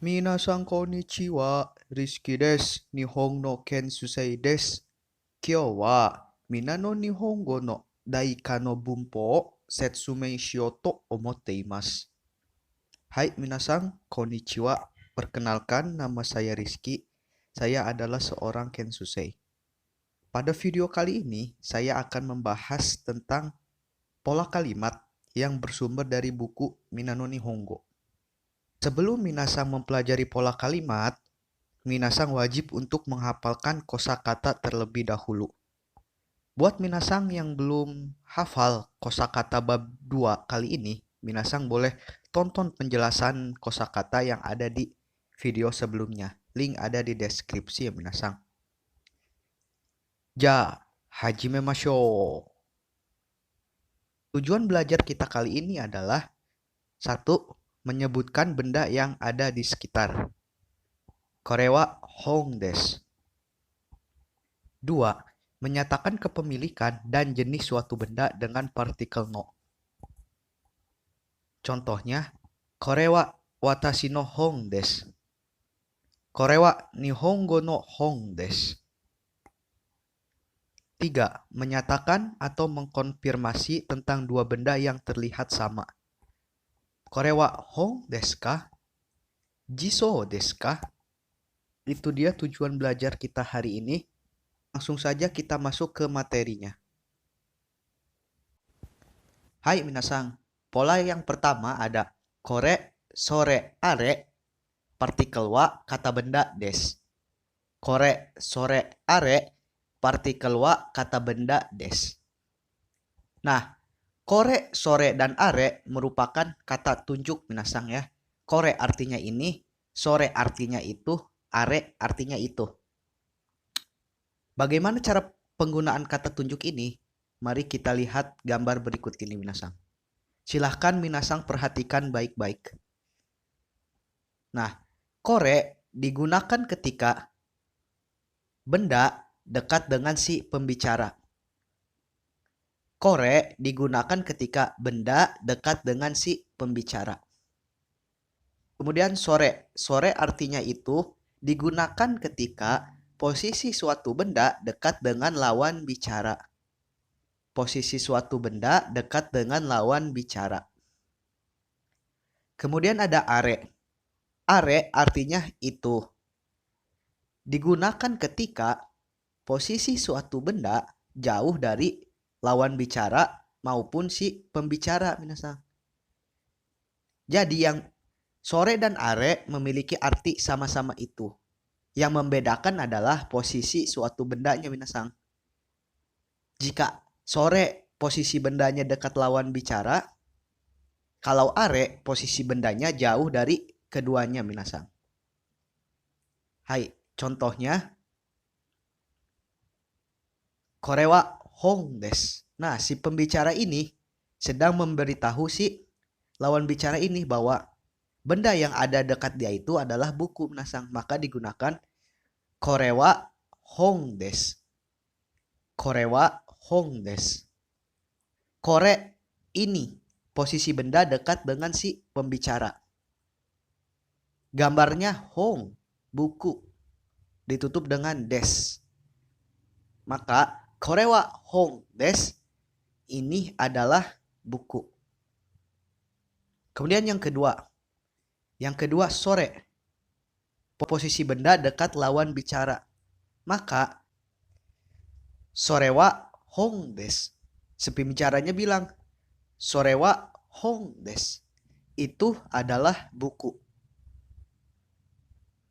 Minasan konnichiwa, Rizky desu. Nihon no ken susei desu. Kyou wa mina no nihongo no daika no bunpo o setsumei shiyou to omotte imasu. Hai minasan, konnichiwa. Perkenalkan, nama saya Rizky. Saya adalah seorang Kensusei. Pada video kali ini, saya akan membahas tentang pola kalimat yang bersumber dari buku Minano Nihongo. Sebelum minasang mempelajari pola kalimat, minasang wajib untuk menghafalkan kosakata terlebih dahulu. Buat minasang yang belum hafal kosakata bab 2 kali ini, minasang boleh tonton penjelasan kosakata yang ada di video sebelumnya. Link ada di deskripsi ya minasang. Ja, hajimemashou. Tujuan belajar kita kali ini adalah 1. Menyebutkan benda yang ada di sekitar. Kore wa hon desu. 2. Menyatakan kepemilikan dan jenis suatu benda dengan partikel no. Contohnya, kore wa watashi no hon desu. Kore wa nihongo no hon desu. 3. Menyatakan atau mengkonfirmasi tentang dua benda yang terlihat sama. Kore wa hon desu ka? Jisou desu ka? Itu dia tujuan belajar kita hari ini. Langsung saja kita masuk ke materinya. Hai minasang, pola yang pertama ada kore, sore, are, partikel wa, kata benda des. Kore, sore, are, partikel wa, kata benda des. Nah, kore, sore, dan are merupakan kata tunjuk minasang ya. Kore artinya ini, sore artinya itu, are artinya itu. Bagaimana cara penggunaan kata tunjuk ini? Mari kita lihat gambar berikut ini minasang. Silahkan minasang perhatikan baik-baik. Nah, kore digunakan ketika benda dekat dengan si pembicara. Kore digunakan ketika benda dekat dengan si pembicara. Kemudian sore. Sore artinya itu digunakan ketika posisi suatu benda dekat dengan lawan bicara. Posisi suatu benda dekat dengan lawan bicara. Kemudian ada are. Are artinya itu. Digunakan ketika posisi suatu benda jauh dari lawan bicara maupun si pembicara minasang. Jadi yang sore dan are memiliki arti sama-sama itu. Yang membedakan adalah posisi suatu bendanya minasang. Jika sore posisi bendanya dekat lawan bicara, kalau are posisi bendanya jauh dari keduanya minasang. Hai, contohnya kore wa hon desu. Nah, si pembicara ini sedang memberitahu si lawan bicara ini bahwa benda yang ada dekat dia itu adalah buku minasang. Maka digunakan kore wa hon desu. Kore wa hon desu. Kore ini posisi benda dekat dengan si pembicara. Gambarnya hon, buku, ditutup dengan des. Maka kore wa hon desu, ini adalah buku. Kemudian yang kedua. Yang kedua sore. Posisi benda dekat lawan bicara. Maka sore wa hon desu. Si pembicaranya bilang sore wa hon desu. Itu adalah buku.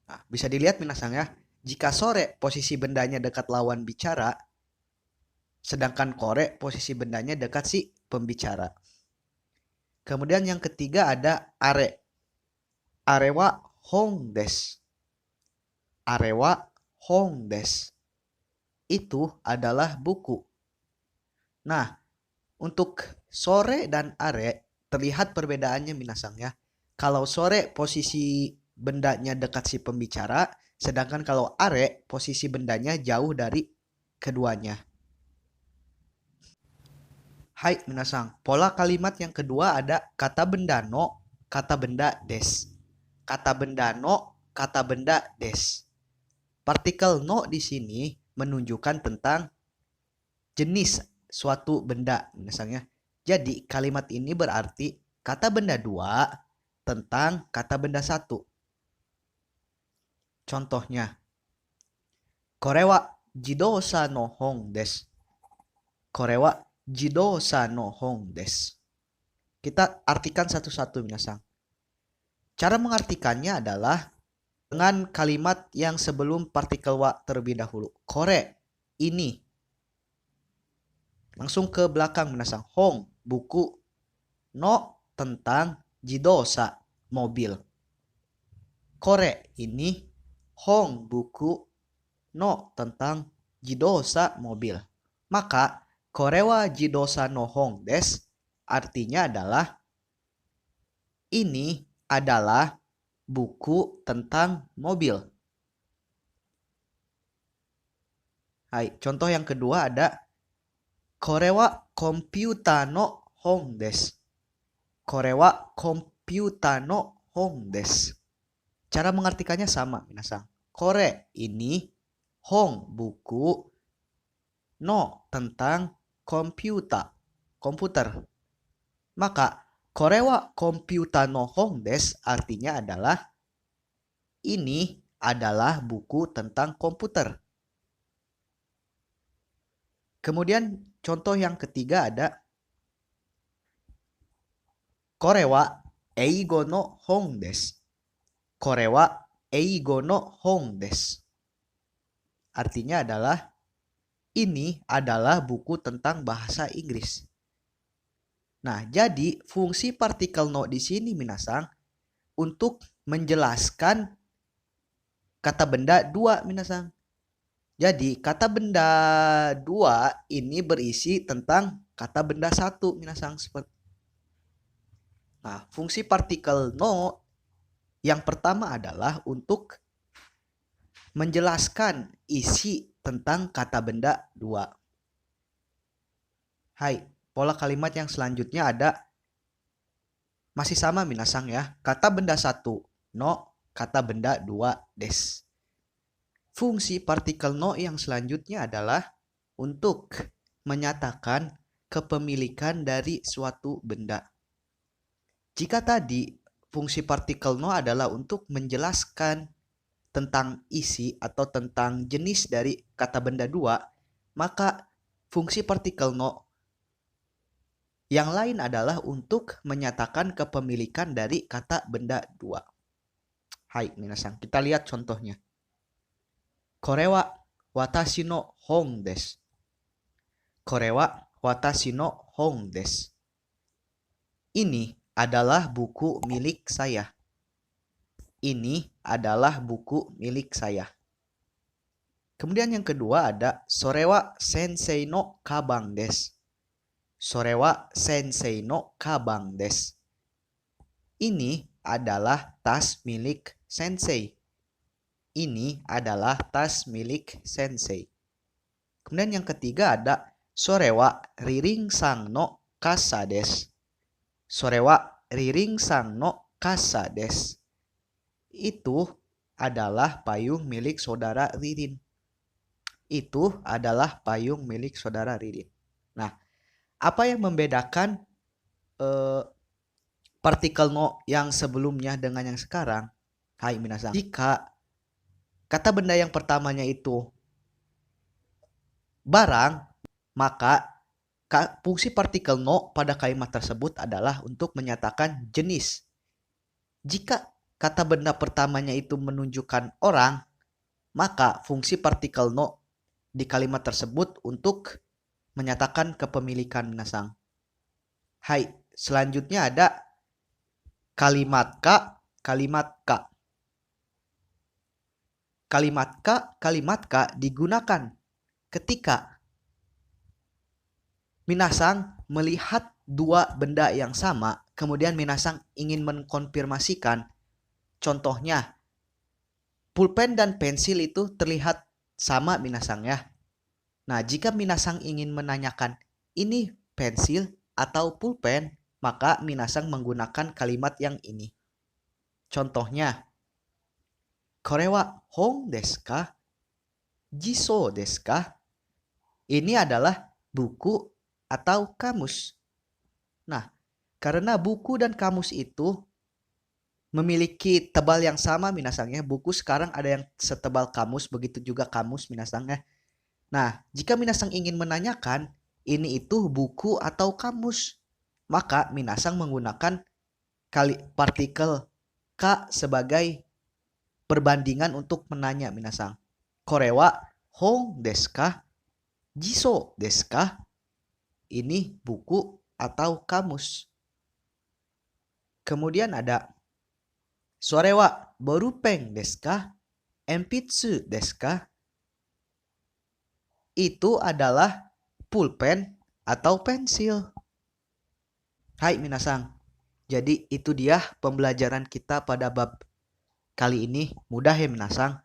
Nah, bisa dilihat minasang ya. Jika sore posisi bendanya dekat lawan bicara, sedangkan kore posisi bendanya dekat si pembicara. Kemudian yang ketiga ada are. Are wa hon desu. Are wa hon desu. Itu adalah buku. Nah, untuk sore dan are terlihat perbedaannya minasang ya. Kalau sore posisi bendanya dekat si pembicara, sedangkan kalau are posisi bendanya jauh dari keduanya. Hai minasang, pola kalimat yang kedua ada kata benda no, kata benda des. kata benda no, kata benda des. Partikel no di sini menunjukkan tentang jenis suatu benda misalnya. Jadi kalimat ini berarti kata benda 2 tentang kata benda 1. Contohnya, kore wa jidosa no hon desu. Kore wa jidosa no hon desu. Kita artikan satu-satu minasang. Cara mengartikannya adalah dengan kalimat yang sebelum partikel wa terlebih dahulu. Kore, ini. Langsung ke belakang minasang. Hong, buku. No, tentang. Jidosa, mobil. Kore, ini. Hong, buku. No, tentang. Jidosa, mobil. Maka, kore wa jidosa no hong desu. Artinya adalah ini adalah buku tentang mobil. Hai, contoh yang kedua ada kore wa komputa no hon desu. Kore wa komputa no hon desu. Cara mengartikannya sama, minasang. Kore ini, hon buku, no tentang komputer. Maka kore wa komputa no hon desu artinya adalah ini adalah buku tentang komputer. Kemudian contoh yang ketiga ada kore wa eigo no hon desu. Kore wa eigo no hon desu. Artinya adalah ini adalah buku tentang bahasa Inggris. Nah, jadi fungsi partikel no di sini minasang untuk menjelaskan kata benda 2 minasang. Jadi kata benda 2 ini berisi tentang kata benda 1 minasang. Nah, fungsi partikel no yang pertama adalah untuk menjelaskan isi tentang kata benda 2. Hai, pola kalimat yang selanjutnya ada masih sama minasang ya. Kata benda 1 no, kata benda 2 des. Fungsi partikel no yang selanjutnya adalah untuk menyatakan kepemilikan dari suatu benda. Jika tadi fungsi partikel no adalah untuk menjelaskan tentang isi atau tentang jenis dari kata benda 2, maka fungsi partikel no yang lain adalah untuk menyatakan kepemilikan dari kata benda 2. Hai, minasang, kita lihat contohnya. Kore wa watashi no hon desu. Kore wa watashi no hon desu. Ini adalah buku milik saya. Ini adalah buku milik saya. Kemudian yang kedua ada sore wa sensei no kabang desu. Sore wa sensei no kabang desu. Ini adalah tas milik sensei. Ini adalah tas milik sensei. Kemudian yang ketiga ada sore wa riring-san no kasa desu. Sore wa riring-san no kasa desu. Itu adalah payung milik saudara Ririn. Itu adalah payung milik saudara Ririn. Nah, apa yang membedakan partikel no yang sebelumnya dengan yang sekarang? Hai minasang. Jika kata benda yang pertamanya itu barang, maka fungsi partikel no pada kalimat tersebut adalah untuk menyatakan jenis. Jika kata benda pertamanya itu menunjukkan orang, maka fungsi partikel no di kalimat tersebut untuk menyatakan kepemilikan minasang. Hai, selanjutnya ada kalimat ka, kalimat ka. Kalimat ka digunakan ketika minasang melihat dua benda yang sama, kemudian minasang ingin mengkonfirmasikan. Contohnya, pulpen dan pensil itu terlihat sama minasang ya. Nah, jika minasang ingin menanyakan ini pensil atau pulpen, maka minasang menggunakan kalimat yang ini. Contohnya, kore wa hong desu ka? Jiso desu ka? Ini adalah buku atau kamus. Nah, karena buku dan kamus itu memiliki tebal yang sama minasangnya, buku sekarang ada yang setebal kamus, begitu juga kamus minasangnya. Nah, jika minasang ingin menanyakan ini itu buku atau kamus, maka minasang menggunakan partikel ka sebagai perbandingan untuk menanya minasang. Kore wa hong desu ka? Jiso desu ka? Ini buku atau kamus. Kemudian ada sore wa borupen desu ka? Enpitsu desu ka? Itu adalah pulpen atau pensil. Hai minasang. Jadi itu dia pembelajaran kita pada bab kali ini. Mudah ya minasang.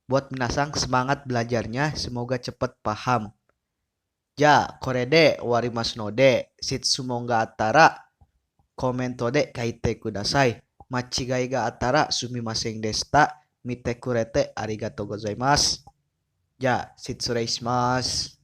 Buat minasang semangat belajarnya, semoga cepat paham. Ja, kore de warimasu no de shitsumo ga attara komento de kaite kudasai. Machigai ga attara sumimasen deshita. Mite kurete arigatou gozaimasu. Ja, shitsurei shimasu.